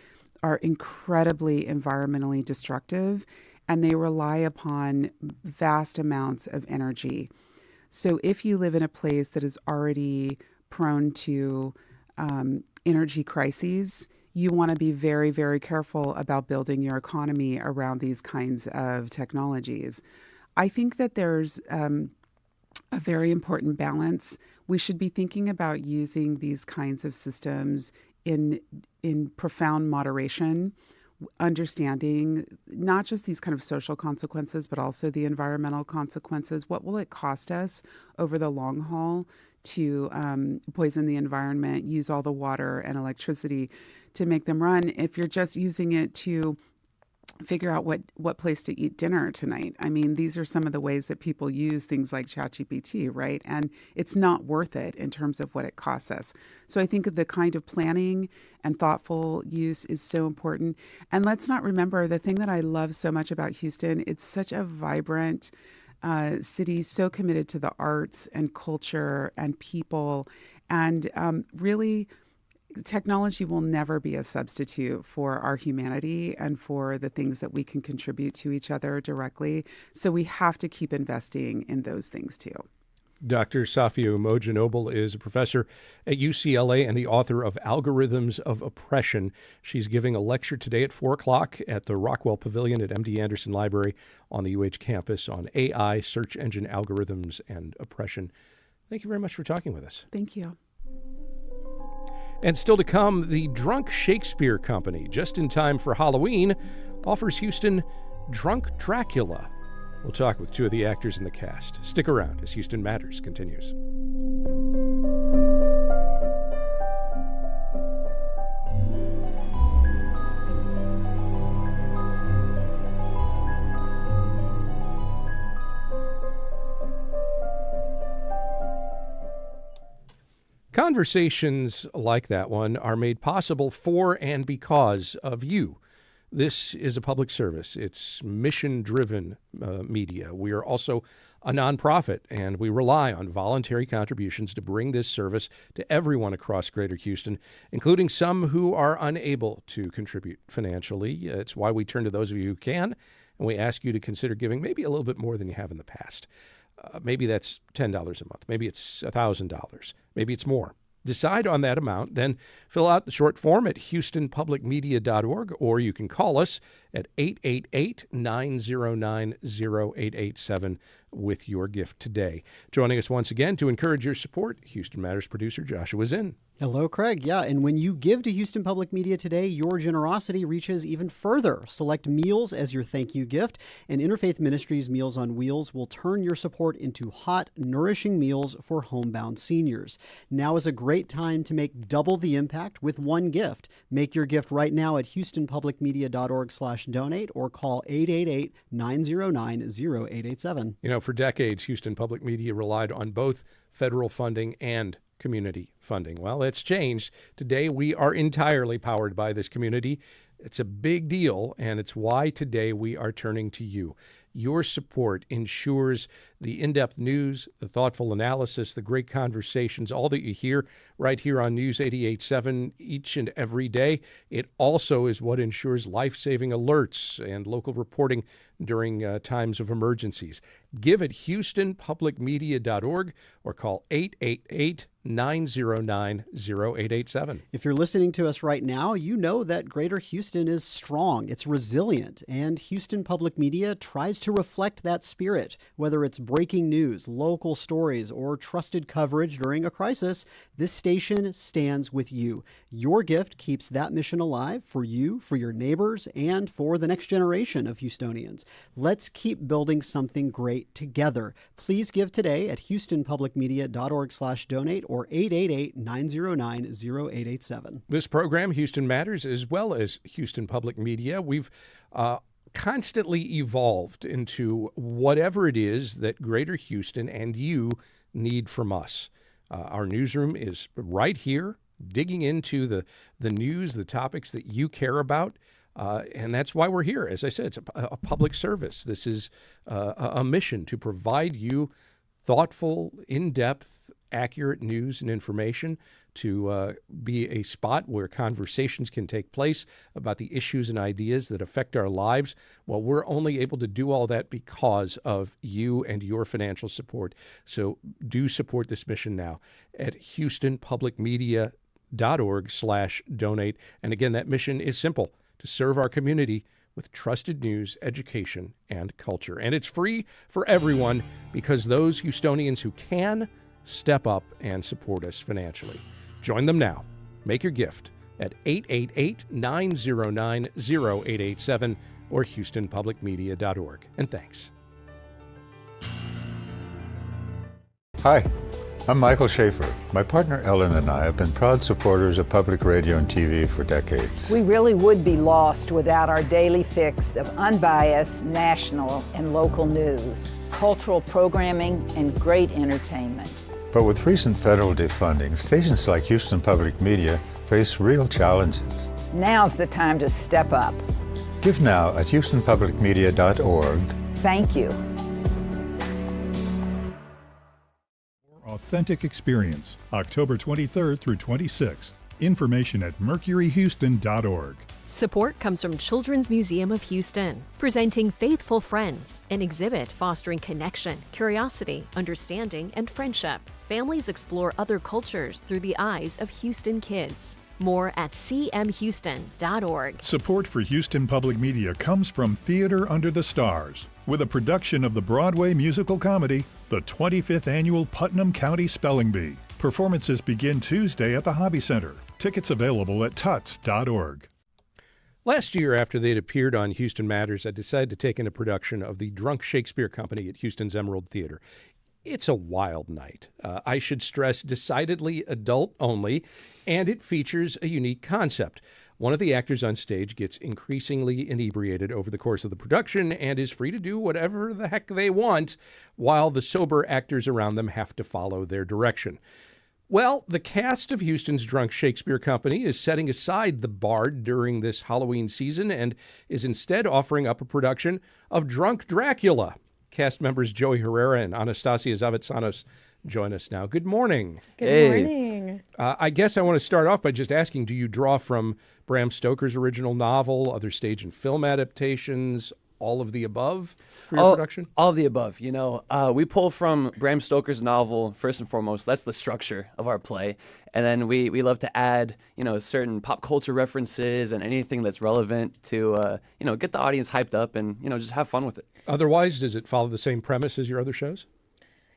are incredibly environmentally destructive, and they rely upon vast amounts of energy. So if you live in a place that is already prone to energy crises, you want to be very, very careful about building your economy around these kinds of technologies. I think that there's a very important balance. We should be thinking about using these kinds of systems in profound moderation, understanding not just these kind of social consequences, but also the environmental consequences. What will it cost us over the long haul to poison the environment, use all the water and electricity to make them run, if you're just using it to figure out what place to eat dinner tonight? I mean, these are some of the ways that people use things like ChatGPT, right? And it's not worth it in terms of what it costs us. So I think the kind of planning and thoughtful use is so important. And let's not remember the thing that I love so much about Houston. It's such a vibrant city, so committed to the arts and culture and people. And really, technology will never be a substitute for our humanity and for the things that we can contribute to each other directly. So we have to keep investing in those things too. Dr. Safiya Umoja Noble is a professor at UCLA and the author of Algorithms of Oppression. She's giving a lecture today at 4 o'clock at the Rockwell Pavilion at MD Anderson Library on the UH campus on AI, search engine algorithms, and oppression. Thank you very much for talking with us. Thank you. And still to come, the Drunk Shakespeare Company, just in time for Halloween, offers Houston Drunk Dracula. We'll talk with two of the actors in the cast. Stick around as Houston Matters continues. Conversations like that one are made possible for and because of you. This is a public service. It's mission-driven media. We are also a nonprofit, and we rely on voluntary contributions to bring this service to everyone across Greater Houston, including some who are unable to contribute financially. It's why we turn to those of you who can, and we ask you to consider giving maybe a little bit more than you have in the past. Maybe that's $10 a month. Maybe it's $1,000. Maybe it's more. Decide on that amount, then fill out the short form at houstonpublicmedia.org, or you can call us at 888-909-0887 with your gift today. Joining us once again to encourage your support, Houston Matters producer Joshua Zinn. Hello, Craig. Yeah, and when you give to Houston Public Media today, your generosity reaches even further. Select meals as your thank you gift, and Interfaith Ministries Meals on Wheels will turn your support into hot, nourishing meals for homebound seniors. Now is a great time to make double the impact with one gift. Make your gift right now at houstonpublicmedia.org/donate or call 888-909-0887. You know, for decades, Houston Public Media relied on both federal funding and community funding. Well, that's changed. Today, we are entirely powered by this community. It's a big deal, and it's why today we are turning to you. Your support ensures the in-depth news, the thoughtful analysis, the great conversations, all that you hear right here on News 88.7 each and every day. It also is what ensures life-saving alerts and local reporting during times of emergencies. Give at HoustonPublicMedia.org or call 888-909-0887. If you're listening to us right now, you know that Greater Houston is strong, it's resilient, and Houston Public Media tries to reflect that spirit. Whether it's breaking news, local stories, or trusted coverage during a crisis, this station stands with you. Your gift keeps that mission alive for you, for your neighbors, and for the next generation of Houstonians. Let's keep building something great together. Please give today at HoustonPublicMedia.org/donate or 888-909-0887. This program, Houston Matters, as well as Houston Public Media, we've constantly evolved into whatever it is that Greater Houston and you need from us. Our newsroom is right here, digging into the news, the topics that you care about. And that's why we're here. As I said, it's a public service. This is a mission to provide you thoughtful, in-depth, accurate news and information, to be a spot where conversations can take place about the issues and ideas that affect our lives. Well, we're only able to do all that because of you and your financial support. So do support this mission now at HoustonPublicMedia.org/donate. And again, that mission is simple: to serve our community with trusted news, education, and culture. And it's free for everyone because those Houstonians who can step up and support us financially. Join them now. Make your gift at 888-909-0887 or HoustonPublicMedia.org. And thanks. Hi, I'm Michael Schaefer. My partner Ellen and I have been proud supporters of public radio and TV for decades. We really would be lost without our daily fix of unbiased national and local news, cultural programming, and great entertainment. But with recent federal defunding, stations like Houston Public Media face real challenges. Now's the time to step up. Give now at HoustonPublicMedia.org. Thank you. Authentic Experience, October 23rd through 26th. Information at mercuryhouston.org. Support comes from Children's Museum of Houston, presenting Faithful Friends, an exhibit fostering connection, curiosity, understanding, and friendship. Families explore other cultures through the eyes of Houston kids. More at cmhouston.org. Support for Houston Public Media comes from Theater Under the Stars, with a production of the Broadway musical comedy, the 25th Annual Putnam County Spelling Bee. Performances begin Tuesday at the Hobby Center. Tickets available at tuts.org. Last year, after they'd appeared on Houston Matters, I decided to take in a production of the Drunk Shakespeare Company at Houston's Emerald Theater. It's a wild night. I should stress, decidedly adult only, and it features a unique concept. One of the actors on stage gets increasingly inebriated over the course of the production and is free to do whatever the heck they want, while the sober actors around them have to follow their direction. Well, the cast of Houston's Drunk Shakespeare Company is setting aside the bard during this Halloween season and is instead offering up a production of Drunk Dracula. Cast members Joey Herrera and Anastasia Zavitsanos join us now. Good morning. Good morning. I guess I want to start off by just asking, do you draw from Bram Stoker's original novel, other stage and film adaptations, all of the above for your production? All of the above. You know, we pull from Bram Stoker's novel, first and foremost. That's the structure of our play. And then we love to add, certain pop culture references and anything that's relevant to, get the audience hyped up and, just have fun with it. Otherwise, does it follow the same premise as your other shows?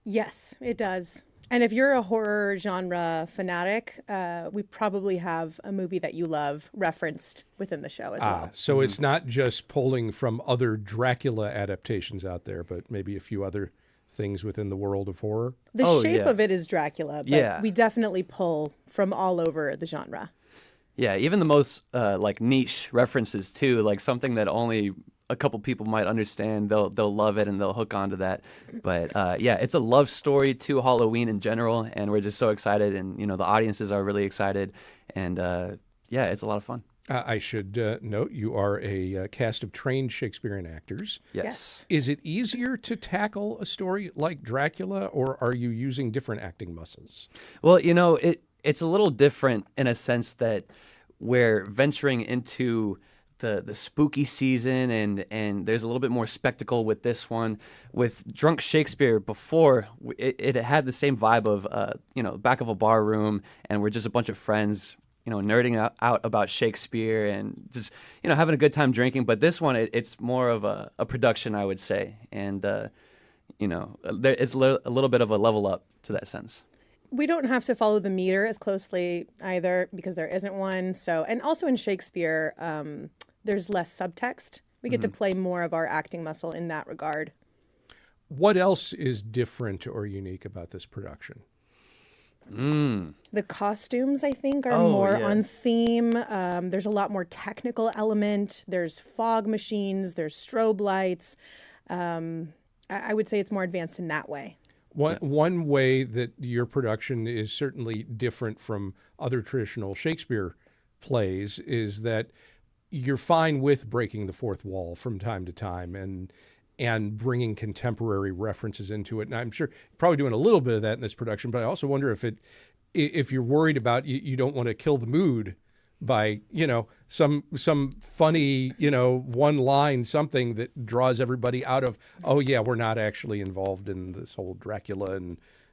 Yes, it does. And if you're a horror genre fanatic, we probably have a movie that you love referenced within the show as well. So it's not just pulling from other Dracula adaptations out there, but maybe a few other things within the world of horror? The shape of it is Dracula, but we definitely pull from all over the genre. Yeah, even the most niche references too, like something that only a couple people might understand, they'll love it and they'll hook onto that. But it's a love story to Halloween in general, and we're just so excited, and the audiences are really excited, and it's a lot of fun. I should note you are a cast of trained Shakespearean actors. Yes. Is it easier to tackle a story like Dracula, or are you using different acting muscles? Well, it's a little different in a sense that we're venturing into the spooky season, and there's a little bit more spectacle with this one. With Drunk Shakespeare before, it had the same vibe of back of a bar room, and we're just a bunch of friends nerding out about Shakespeare and just having a good time drinking. But this one, it's more of a production, I would say, and it's a little bit of a level up to that sense. We don't have to follow the meter as closely either because there isn't one. So, and also in Shakespeare, there's less subtext. We get to play more of our acting muscle in that regard. What else is different or unique about this production? The costumes, I think, are more on theme. There's a lot more technical element. There's fog machines. There's strobe lights. I would say it's more advanced in that way. One way that your production is certainly different from other traditional Shakespeare plays is that you're fine with breaking the fourth wall from time to time and bringing contemporary references into it. And I'm sure you're probably doing a little bit of that in this production, but I also wonder if you're worried about you don't want to kill the mood by some funny one line, something that draws everybody out of, oh yeah, we're not actually involved in this whole Dracula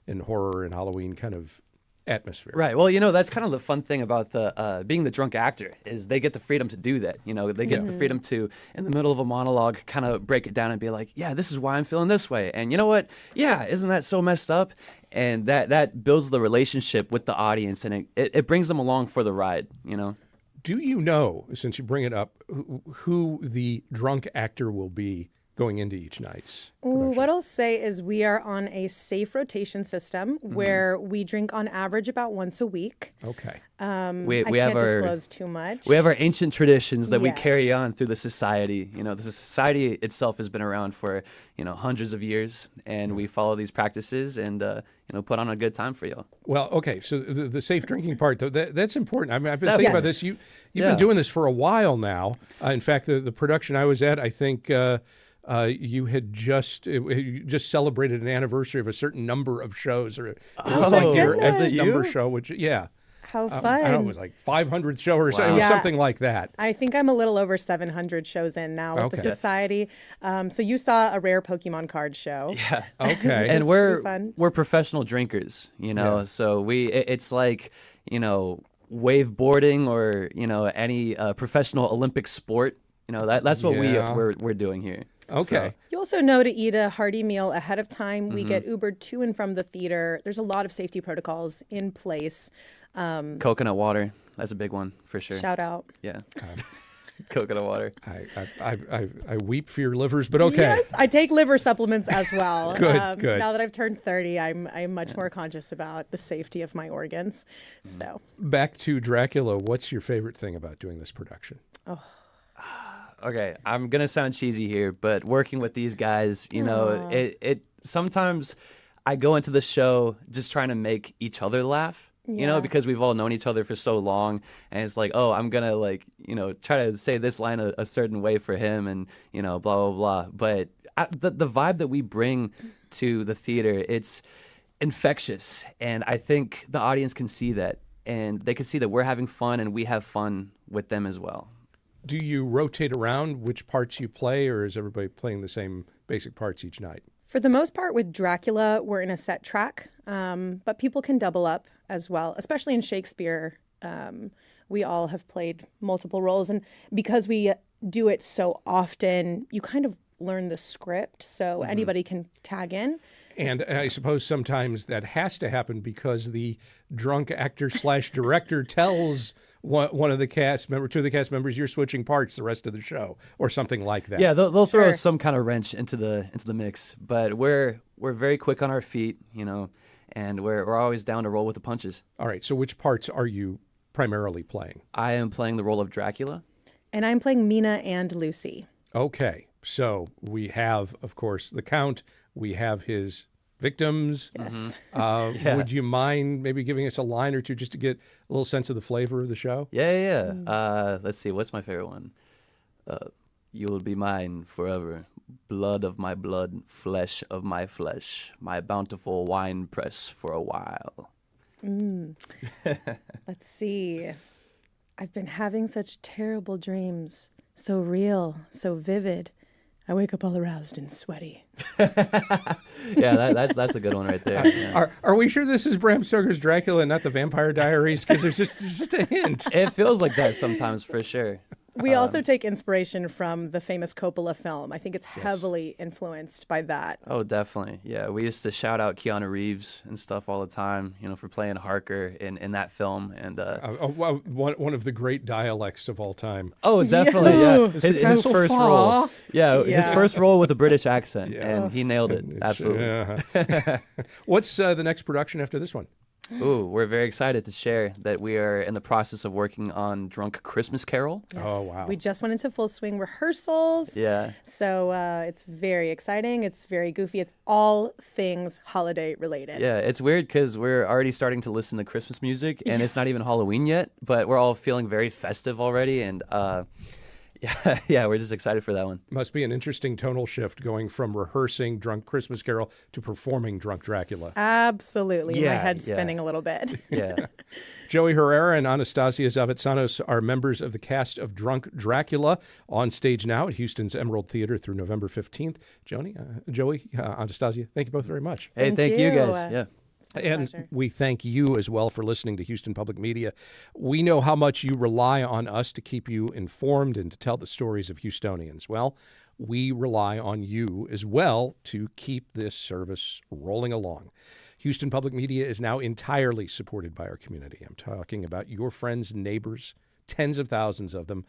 and horror and Halloween kind of atmosphere. Right. Well, that's kind of the fun thing about the being the drunk actor is they get the freedom to do that. They get the freedom to, in the middle of a monologue, kind of break it down and be like, yeah, this is why I'm feeling this way. And you know what? Yeah, isn't that so messed up? And that builds the relationship with the audience, and it brings them along for the ride, Do you know, since you bring it up, who the drunk actor will be going into each night's production? What I'll say is we are on a safe rotation system where we drink on average about once a week. Okay. We I have can't our, disclose too much. We have our ancient traditions that we Yes. carry on through the society. The society itself has been around for hundreds of years, and we follow these practices and put on a good time for y'all. Well, okay, so the safe drinking part, though, that's important. I mean, I've been thinking about this. You've been doing this for a while now. In fact, the production I was at, I think you had just celebrated an anniversary of a certain number of shows, or it was like your X number show, which How fun. I don't know, it was like 500th show or so. It was something like that. I think I'm a little over 700 shows in now with the society. So you saw a rare Pokemon card show. Yeah. Okay. And we're professional drinkers, so it's like, wave boarding or, any professional Olympic sport. That's what we're doing here. Okay. So. You also know to eat a hearty meal ahead of time. We get Ubered to and from the theater. There's a lot of safety protocols in place. Coconut water, that's a big one for sure. Shout out. Yeah. Coconut water. I weep for your livers, but okay. Yes, I take liver supplements as well. Good. Now that I've turned 30, I'm much more conscious about the safety of my organs. So back to Dracula. What's your favorite thing about doing this production? Okay, I'm gonna sound cheesy here, but working with these guys, it sometimes I go into the show just trying to make each other laugh. Because we've all known each other for so long, and it's like, oh, I'm gonna try to say this line a certain way for him, and blah blah blah. But the vibe that we bring to the theater, it's infectious, and I think the audience can see that, and they can see that we're having fun, and we have fun with them as well. Do you rotate around which parts you play, or is everybody playing the same basic parts each night? for the most part with Dracula, we're in a set track, but people can double up as well, especially in Shakespeare. We all have played multiple roles, and because we do it so often, you kind of learn the script, so anybody can tag in. And I suppose sometimes that has to happen because the drunk actor / director tells one of the cast member, two of the cast members, you're switching parts the rest of the show, or something like that. Yeah, they'll throw some kind of wrench into the mix, but we're very quick on our feet, you know, and we're always down to roll with the punches. All right. So which parts are you primarily playing? I am playing the role of Dracula, and I'm playing Mina and Lucy. Okay. So we have, of course, the Count. We have his victims. Yes. Would you mind maybe giving us a line or two just to get a little sense of the flavor of the show? Yeah. Let's see. What's my favorite one? You will be mine forever. Blood of my blood, flesh of my flesh, my bountiful wine press for a while. Let's see. I've been having such terrible dreams, so real, so vivid. I wake up all aroused and sweaty. Yeah, that's a good one right there. Yeah. Are we sure this is Bram Stoker's Dracula and not the Vampire Diaries? Because there's just a hint. It feels like that sometimes, for sure. We also take inspiration from the famous Coppola film. I think it's heavily influenced by that. Oh, definitely. Yeah, we used to shout out Keanu Reeves and stuff all the time, for playing Harker in that film. And one of the great dialects of all time. Oh, definitely. Yeah, his so first far. role. Yeah, his first role with a British accent, and he nailed it. Absolutely. What's the next production after this one? Ooh, we're very excited to share that we are in the process of working on Drunk Christmas Carol. Yes. Oh, wow. We just went into full swing rehearsals. Yeah. So it's very exciting. It's very goofy. It's all things holiday related. Yeah, it's weird because we're already starting to listen to Christmas music, and it's not even Halloween yet, but we're all feeling very festive already, and yeah, we're just excited for that one. Must be an interesting tonal shift going from rehearsing Drunk Christmas Carol to performing Drunk Dracula. Absolutely. Yeah, My head's spinning a little bit. Yeah. Joey Herrera and Anastasia Zavitsanos are members of the cast of Drunk Dracula, on stage now at Houston's Emerald Theater through November 15th. Joey, Anastasia, thank you both very much. Hey, thank you guys. Yeah. And pleasure. we thank you as well for listening to Houston Public Media. We know how much you rely on us to keep you informed and to tell the stories of Houstonians. Well, we rely on you as well to keep this service rolling along. Houston Public Media is now entirely supported by our community. I'm talking about your friends and neighbors, tens of thousands of them.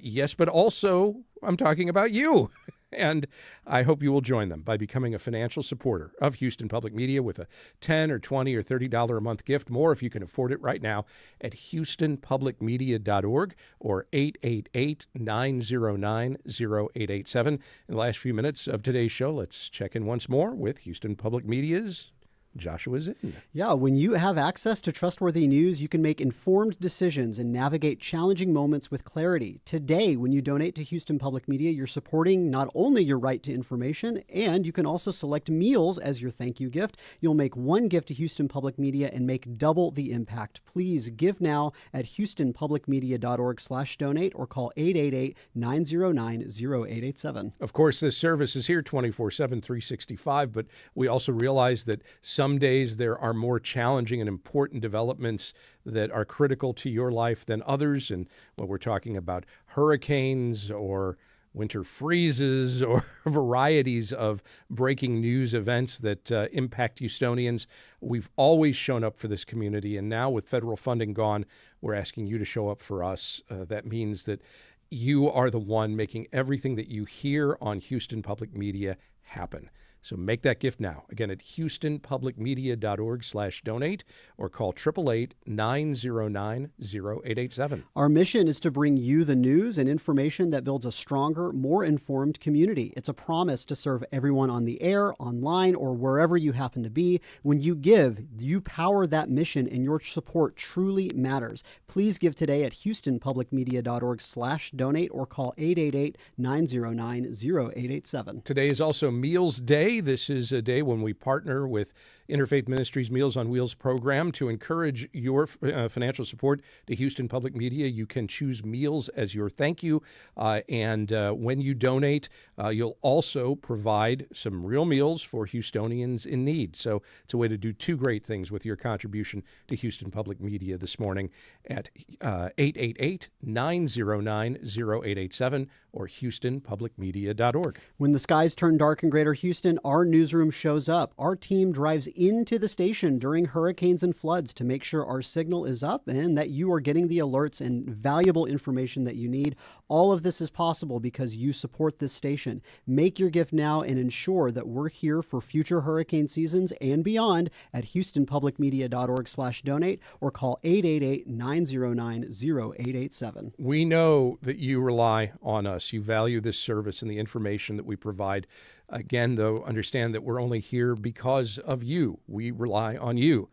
Yes, but also I'm talking about you. And I hope you will join them by becoming a financial supporter of Houston Public Media with a $10 or $20 or $30 a month gift, more if you can afford it right now, at houstonpublicmedia.org or 888-909-0887. In the last few minutes of today's show, let's check in once more with Houston Public Media's Joshua Zinn. Yeah, when you have access to trustworthy news, you can make informed decisions and navigate challenging moments with clarity. Today, when you donate to Houston Public Media, you're supporting not only your right to information, and you can also select meals as your thank you gift. You'll make one gift to Houston Public Media and make double the impact. Please give now at houstonpublicmedia.org/donate or call 888-909-0887. Of course, this service is here 24/7, 365, but we also realize that some days there are more challenging and important developments that are critical to your life than others. And when we're talking about hurricanes or winter freezes or varieties of breaking news events that impact Houstonians, we've always shown up for this community. And now with federal funding gone, we're asking you to show up for us. That means that you are the one making everything that you hear on Houston Public Media happen. So make that gift now. Again, at houstonpublicmedia.org/donate or call 888-909-0887. Our mission is to bring you the news and information that builds a stronger, more informed community. It's a promise to serve everyone on the air, online, or wherever you happen to be. When you give, you power that mission, and your support truly matters. Please give today at houstonpublicmedia.org/donate or call 888-909-0887. Today is also Meals Day. This is a day when we partner with Interfaith Ministries Meals on Wheels program to encourage your financial support to Houston Public Media. You can choose meals as your thank you. And when you donate, you'll also provide some real meals for Houstonians in need. So it's a way to do two great things with your contribution to Houston Public Media this morning at 888-909-0887 or houstonpublicmedia.org. When the skies turn dark in Greater Houston, our newsroom shows up. Our team drives into the station during hurricanes and floods to make sure our signal is up and that you are getting the alerts and valuable information that you need. All of this is possible because you support this station. Make your gift now and ensure that we're here for future hurricane seasons and beyond at houstonpublicmedia.org/donate or call 888-909-0887. We know that you rely on us. You value this service and the information that we provide. Again, though, understand that we're only here because of you. We rely on you.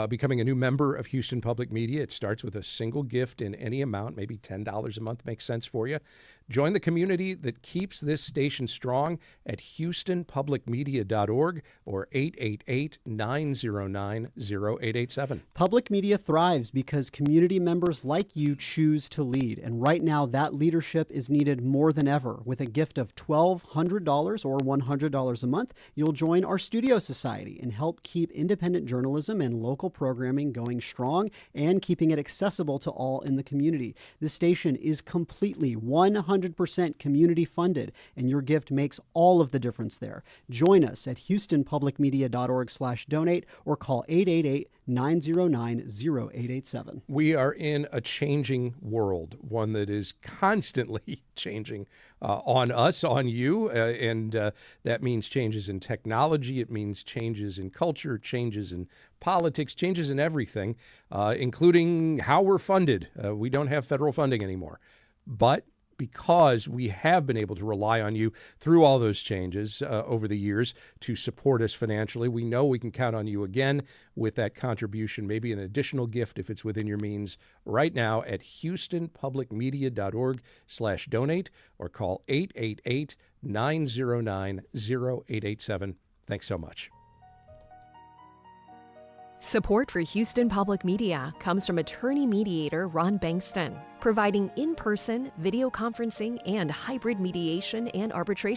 Becoming a new member of Houston Public Media, it starts with a single gift in any amount, maybe $10 a month makes sense for you. Join the community that keeps this station strong at houstonpublicmedia.org or 888-909-0887. Public media thrives because community members like you choose to lead. And right now, that leadership is needed more than ever. With a gift of $1,200 or $100 a month, you'll join our Studio Society and help keep independent journalism and local programming going strong and keeping it accessible to all in the community. This station is completely 100% community funded, and your gift makes all of the difference there. Join us at houstonpublicmedia.org/donate or call 888-909-0887. We are in a changing world, one that is constantly changing on us, on you, and that means changes in technology. It means changes in culture, changes in politics, changes in everything, including how we're funded. We don't have federal funding anymore. But because we have been able to rely on you through all those changes over the years to support us financially, we know we can count on you again with that contribution, maybe an additional gift if it's within your means, right now at houstonpublicmedia.org/donate or call 888-909-0887. Thanks so much. Support for Houston Public Media comes from attorney mediator Ron Bankston, providing in-person, video conferencing, and hybrid mediation and arbitration